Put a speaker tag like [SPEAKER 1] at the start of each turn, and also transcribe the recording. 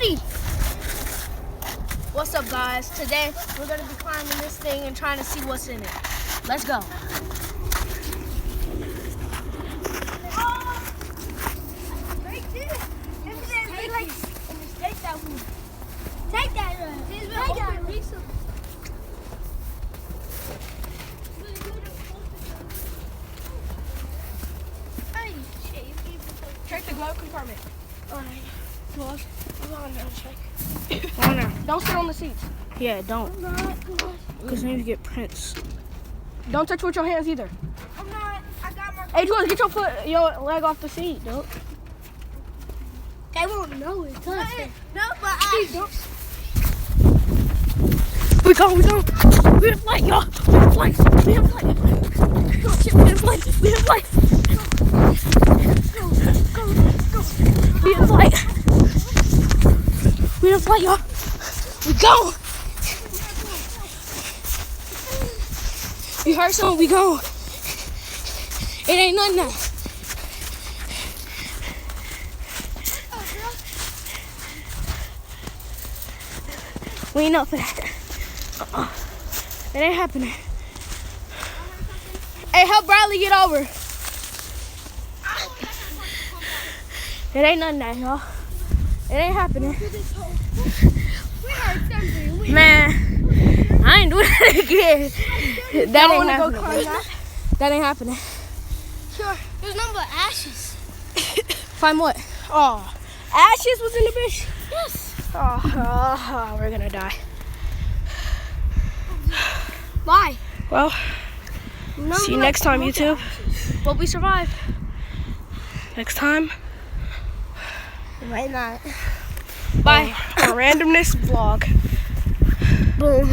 [SPEAKER 1] ready. What's up, guys? Today we're gonna be climbing this thing and trying to see what's in it. Let's go. Take that one. Take that one. Take that one. Check the glove compartment. Alright. Come on now, check. Come on now. Don't sit on the seats. Yeah, don't. I'm not. Because then you get prints. Don't touch with your hands either. I'm not. I got my. Hey, Jules, get your leg off the seat, dude. They won't know it. No, but I don't. We go. We have flight, y'all. We have flight. Oh, shit, we have flight. We have flight. Go. We have flight. We have flight, y'all. We go. You heard something? We go. It ain't nothing now. We ain't up for that. It ain't happening. Hey, help Bradley get over. It ain't nothing now, y'all. It ain't happening. Man, I ain't doing that again. That ain't happening. That ain't happening. Sure. There's nothing but ashes. Find what? Oh, ashes was in the bitch? Yes. Oh, we're gonna die. Bye. Well, see you next time, YouTube. Hope we survive. Next time. Might not. Bye. A randomness vlog. Boom.